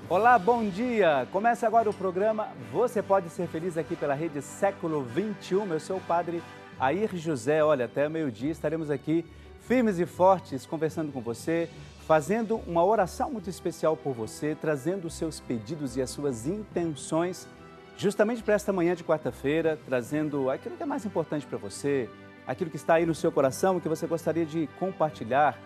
Olá, bom dia! Começa agora o programa Você Pode Ser Feliz aqui pela Rede Século XXI. Eu sou o padre Air José. Olha, até meio-dia estaremos aqui firmes e fortes conversando com você, fazendo uma oração muito especial por você, trazendo os seus pedidos e as suas intenções justamente para esta manhã de quarta-feira, trazendo aquilo que é mais importante para você, aquilo que está aí no seu coração, que você gostaria de compartilhar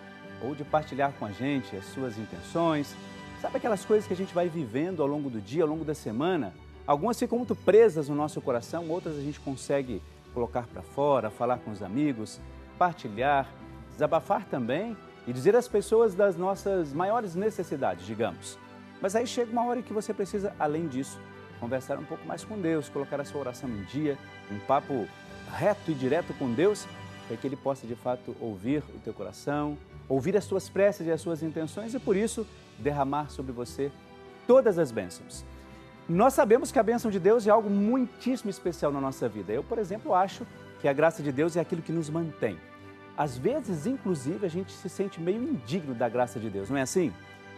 ou de partilhar com a gente, as suas intenções. Sabe aquelas coisas que a gente vai vivendo ao longo do dia, ao longo da semana? Algumas ficam muito presas no nosso coração, outras a gente consegue colocar para fora, falar com os amigos, partilhar, desabafar também e dizer às pessoas das nossas maiores necessidades, digamos. Mas aí chega uma hora que você precisa, além disso, conversar um pouco mais com Deus, colocar a sua oração em dia, um papo reto e direto com Deus, para que Ele possa de fato ouvir o teu coração, ouvir as tuas preces e as suas intenções e por isso derramar sobre você todas as bênçãos. Nós sabemos que a bênção de Deus é algo muitíssimo especial na nossa vida. Eu, por exemplo, acho que a graça de Deus é aquilo que nos mantém. Às vezes, inclusive, a gente se sente meio indigno da graça de Deus, não é assim?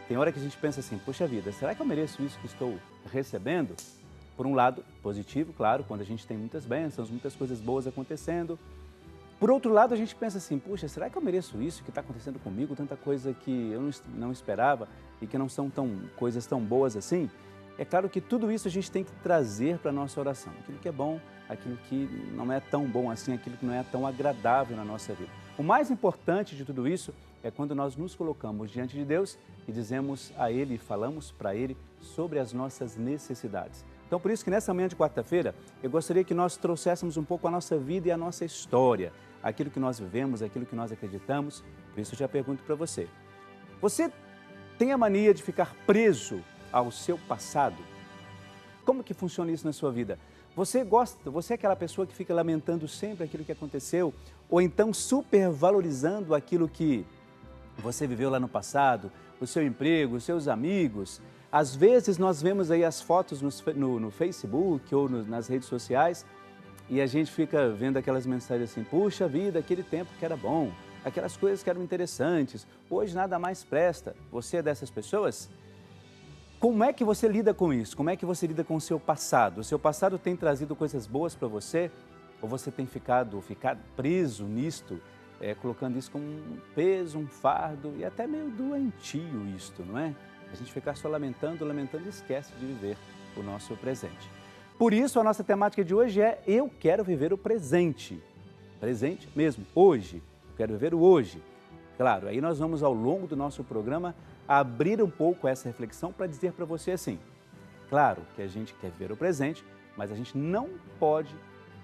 Tem hora que a gente pensa assim, puxa vida, será que eu mereço isso que estou recebendo? Por um lado, positivo, claro, quando a gente tem muitas bênçãos, muitas coisas boas acontecendo. Por outro lado, a gente pensa assim, puxa, será que eu mereço isso que está acontecendo comigo? Tanta coisa que eu não esperava e que não são coisas tão boas assim. É claro que tudo isso a gente tem que trazer para a nossa oração. Aquilo que é bom, aquilo que não é tão bom assim, aquilo que não é tão agradável na nossa vida. O mais importante de tudo isso é quando nós nos colocamos diante de Deus e dizemos a Ele, falamos para Ele sobre as nossas necessidades. Então, por isso que nessa manhã de quarta-feira, eu gostaria que nós trouxéssemos um pouco a nossa vida e a nossa história, aquilo que nós vivemos, aquilo que nós acreditamos. Por isso eu já pergunto para você. Você tem a mania de ficar preso ao seu passado? Como que funciona isso na sua vida? Você é aquela pessoa que fica lamentando sempre aquilo que aconteceu ou então supervalorizando aquilo que você viveu lá no passado, o seu emprego, os seus amigos? Às vezes nós vemos aí as fotos no Facebook ou nas redes sociais e a gente fica vendo aquelas mensagens assim, puxa vida, aquele tempo que era bom, aquelas coisas que eram interessantes, hoje nada mais presta. Você é dessas pessoas? Como é que você lida com isso? Como é que você lida com o seu passado? O seu passado tem trazido coisas boas para você? Ou você tem ficado preso nisto, colocando isso como um peso, um fardo e até meio doentio isto, não é? A gente ficar só lamentando e esquece de viver o nosso presente. Por isso, a nossa temática de hoje é Eu Quero Viver o Presente. Presente mesmo, hoje. Eu quero viver o hoje. Claro, aí nós vamos ao longo do nosso programa abrir um pouco essa reflexão para dizer para você assim, claro que a gente quer viver o presente, mas a gente não pode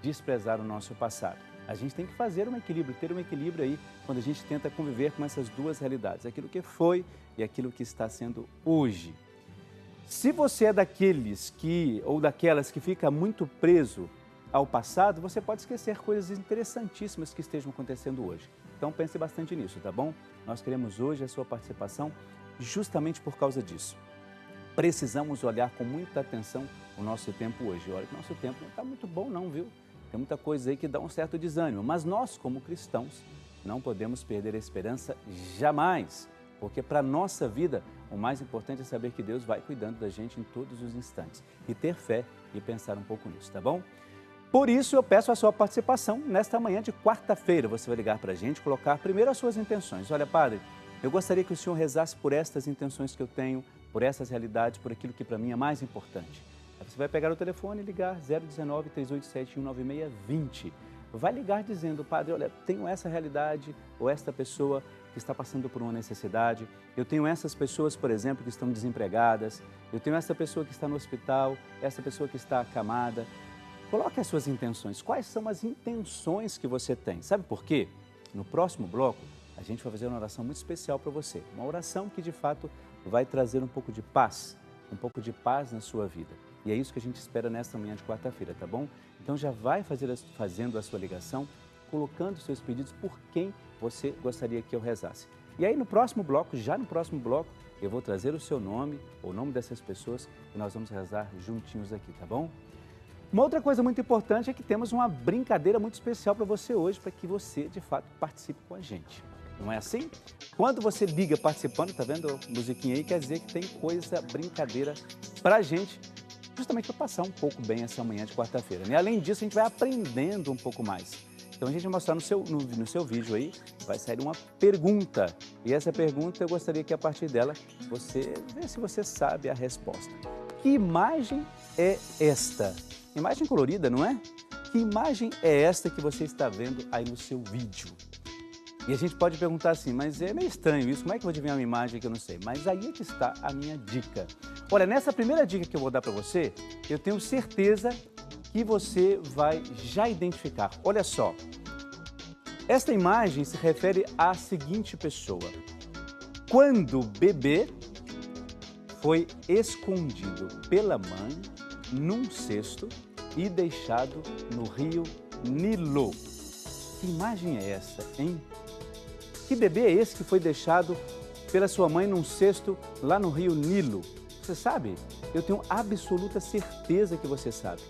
desprezar o nosso passado. A gente tem que fazer um equilíbrio, ter um equilíbrio aí quando a gente tenta conviver com essas duas realidades, aquilo que foi e aquilo que está sendo hoje. Se você é daqueles ou daquelas que fica muito preso ao passado, você pode esquecer coisas interessantíssimas que estejam acontecendo hoje. Então pense bastante nisso, tá bom? Nós queremos hoje a sua participação justamente por causa disso. Precisamos olhar com muita atenção o nosso tempo hoje. Olha que o nosso tempo não está muito bom não, viu? Tem muita coisa aí que dá um certo desânimo, mas nós, como cristãos, não podemos perder a esperança jamais, porque para a nossa vida, o mais importante é saber que Deus vai cuidando da gente em todos os instantes e ter fé e pensar um pouco nisso, tá bom? Por isso, eu peço a sua participação nesta manhã de quarta-feira. Você vai ligar para a gente, colocar primeiro as suas intenções. Olha, padre, eu gostaria que o senhor rezasse por estas intenções que eu tenho, por essas realidades, por aquilo que para mim é mais importante. Aí você vai pegar o telefone e ligar 019-3871-9620. Vai ligar dizendo, padre, olha, tenho essa realidade ou esta pessoa que está passando por uma necessidade. Eu tenho essas pessoas, por exemplo, que estão desempregadas. Eu tenho essa pessoa que está no hospital, essa pessoa que está acamada. Coloque as suas intenções. Quais são as intenções que você tem? Sabe por quê? No próximo bloco, a gente vai fazer uma oração muito especial para você. Uma oração que, de fato, vai trazer um pouco de paz na sua vida. E é isso que a gente espera nesta manhã de quarta-feira, tá bom? Então já vai fazendo a sua ligação, colocando os seus pedidos por quem você gostaria que eu rezasse. E aí no próximo bloco, eu vou trazer o seu nome, o nome dessas pessoas e nós vamos rezar juntinhos aqui, tá bom? Uma outra coisa muito importante é que temos uma brincadeira muito especial para você hoje, para que você, de fato, participe com a gente. Não é assim? Quando você liga participando, tá vendo a musiquinha aí, quer dizer que tem coisa, brincadeira pra gente, justamente para passar um pouco bem essa manhã de quarta-feira, né? Além disso, a gente vai aprendendo um pouco mais. Então a gente vai mostrar no seu vídeo aí, vai sair uma pergunta. E essa pergunta eu gostaria que a partir dela você vê se você sabe a resposta. Que imagem é esta? Imagem colorida, não é? Que imagem é esta que você está vendo aí no seu vídeo? E a gente pode perguntar assim, mas é meio estranho isso, como é que eu vou adivinhar uma imagem que eu não sei? Mas aí é que está a minha dica. Olha, nessa primeira dica que eu vou dar para você, eu tenho certeza que você vai já identificar. Olha só, esta imagem se refere à seguinte pessoa. Quando bebê, foi escondido pela mãe num cesto e deixado no rio Nilo. Que imagem é essa, hein? Que bebê é esse que foi deixado pela sua mãe num cesto lá no rio Nilo? Você sabe? Eu tenho absoluta certeza que você sabe.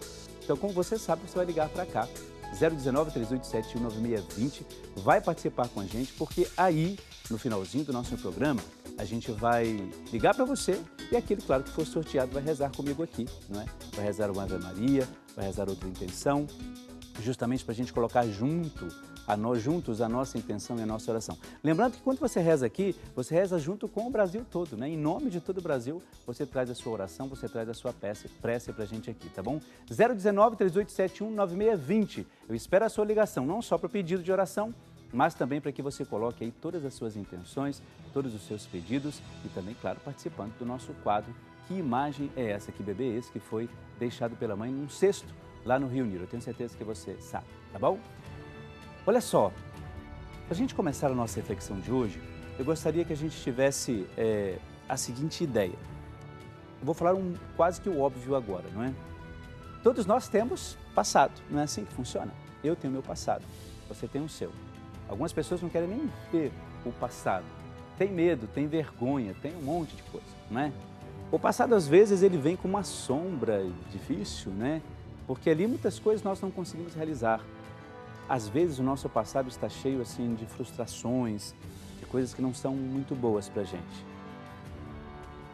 Então, como você sabe, você vai ligar para cá, 019-3871-9620, vai participar com a gente, porque aí, no finalzinho do nosso programa, a gente vai ligar para você e aquele, claro, que for sorteado vai rezar comigo aqui, não é? Vai rezar uma Ave Maria, vai rezar outra intenção, justamente para a gente colocar juntos a nossa intenção e a nossa oração. Lembrando que quando você reza aqui, você reza junto com o Brasil todo, né? Em nome de todo o Brasil, você traz a sua oração, você traz a sua prece para a gente aqui, tá bom? 019-3871-9620. Eu espero a sua ligação, não só para o pedido de oração, mas também para que você coloque aí todas as suas intenções, todos os seus pedidos e também, claro, participando do nosso quadro. Que imagem é essa? Que bebê é esse que foi deixado pela mãe num cesto lá no Rio Nilo? Eu tenho certeza que você sabe, tá bom? Olha só, para a gente começar a nossa reflexão de hoje, eu gostaria que a gente tivesse a seguinte ideia. Eu vou falar quase que o óbvio agora, não é? Todos nós temos passado, não é assim que funciona? Eu tenho meu passado, você tem o seu. Algumas pessoas não querem nem ver o passado. Tem medo, tem vergonha, tem um monte de coisa, não é? O passado, às vezes, ele vem com uma sombra difícil, né? Porque ali muitas coisas nós não conseguimos realizar. Às vezes o nosso passado está cheio assim de frustrações, de coisas que não são muito boas para a gente.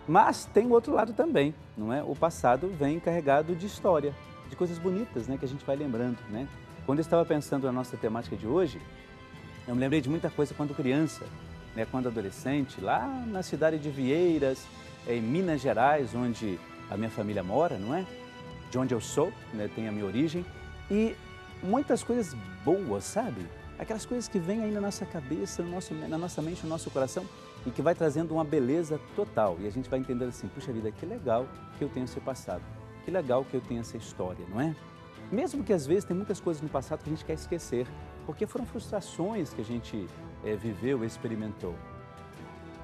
Mas tem o outro lado também, não é? O passado vem carregado de história, de coisas bonitas, né, que a gente vai lembrando, né? Quando eu estava pensando na nossa temática de hoje, eu me lembrei de muita coisa quando criança, né, quando adolescente, lá na cidade de Vieiras, em Minas Gerais, onde a minha família mora, não é? De onde eu sou, né, tem a minha origem, e muitas coisas boas, sabe? Aquelas coisas que vêm aí na nossa cabeça, na nossa mente, no nosso coração e que vai trazendo uma beleza total. E a gente vai entendendo assim, puxa vida, que legal que eu tenho esse passado, que legal que eu tenho essa história, não é? Mesmo que às vezes tem muitas coisas no passado que a gente quer esquecer, porque foram frustrações que a gente viveu, experimentou.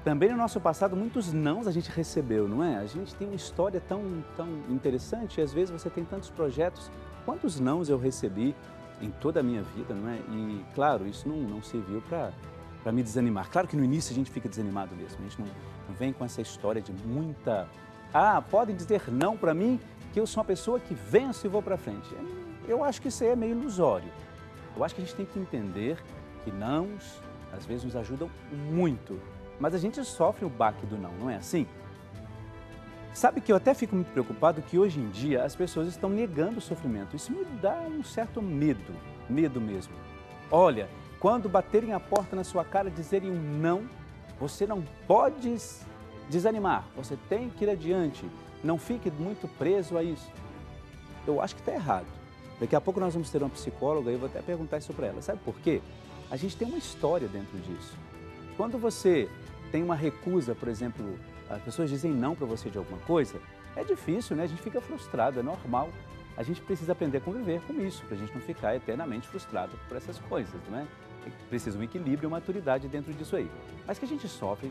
Também no nosso passado, muitos nãos a gente recebeu, não é? A gente tem uma história tão interessante e às vezes você tem tantos projetos. Quantos nãos eu recebi em toda a minha vida, não é? E, claro, isso não serviu para me desanimar. Claro que no início a gente fica desanimado mesmo, a gente não vem com essa história de muita... Ah, podem dizer não para mim que eu sou uma pessoa que venço e vou para frente. Eu acho que isso aí é meio ilusório. Eu acho que a gente tem que entender que nãos, às vezes, nos ajudam muito. Mas a gente sofre o baque do não é assim? Sabe que eu até fico muito preocupado que hoje em dia as pessoas estão negando o sofrimento. Isso me dá um certo medo mesmo. Olha, quando baterem a porta na sua cara e dizerem um não, você não pode desanimar, você tem que ir adiante, não fique muito preso a isso. Eu acho que está errado. Daqui a pouco nós vamos ter uma psicóloga e eu vou até perguntar isso para ela. Sabe por quê? A gente tem uma história dentro disso. Quando você tem uma recusa, por exemplo, as pessoas dizem não para você de alguma coisa, é difícil, né? A gente fica frustrado, é normal. A gente precisa aprender a conviver com isso, para a gente não ficar eternamente frustrado por essas coisas, não é? Precisa um equilíbrio e uma maturidade dentro disso aí. Mas que a gente sofre.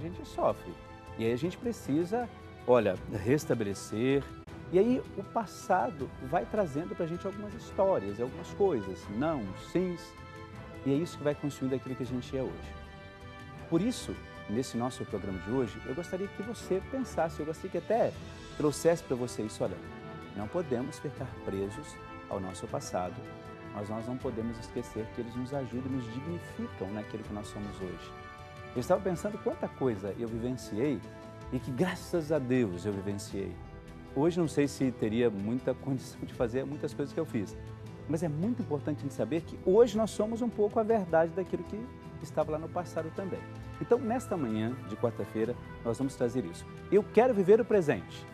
E aí a gente precisa, olha, restabelecer. E aí o passado vai trazendo para a gente algumas histórias, algumas coisas, não, sims. E é isso que vai construindo aquilo que a gente é hoje. Por isso, nesse nosso programa de hoje, eu gostaria que você pensasse, eu gostaria que até trouxesse para você isso, olha, não podemos ficar presos ao nosso passado, mas nós não podemos esquecer que eles nos ajudam e nos dignificam naquilo que nós somos hoje. Eu estava pensando quanta coisa eu vivenciei e que, graças a Deus, eu vivenciei. Hoje não sei se teria muita condição de fazer muitas coisas que eu fiz, mas é muito importante a gente saber que hoje nós somos um pouco a verdade daquilo que estava lá no passado também. Então, nesta manhã de quarta-feira, nós vamos trazer isso. Eu quero viver o presente,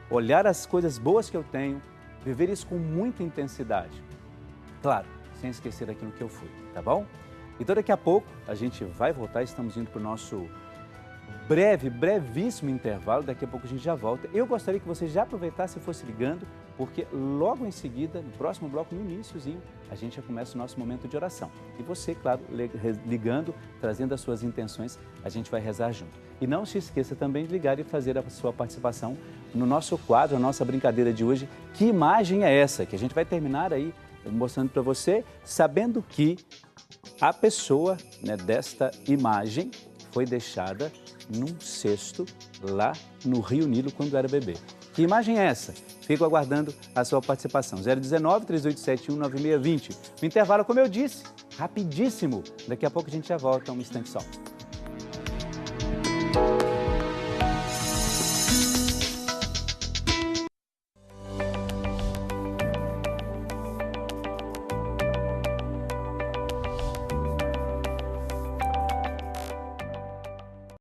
olhar as coisas boas que eu tenho, viver isso com muita intensidade. Claro, sem esquecer aquilo que eu fui, tá bom? Então, daqui a pouco, a gente vai voltar, estamos indo para o nosso brevíssimo intervalo, daqui a pouco a gente já volta. Eu gostaria que você já aproveitasse e fosse ligando, porque logo em seguida, no próximo bloco, no iniciozinho, a gente já começa o nosso momento de oração. E você, claro, ligando, trazendo as suas intenções, a gente vai rezar junto. E não se esqueça também de ligar e fazer a sua participação no nosso quadro, a nossa brincadeira de hoje. Que imagem é essa? Que a gente vai terminar aí mostrando para você, sabendo que a pessoa, né, desta imagem foi deixada num cesto lá no Rio Nilo quando era bebê. Que imagem é essa? Fico aguardando a sua participação. 019-3871-9620. O intervalo, como eu disse, rapidíssimo. Daqui a pouco a gente já volta, um instante só.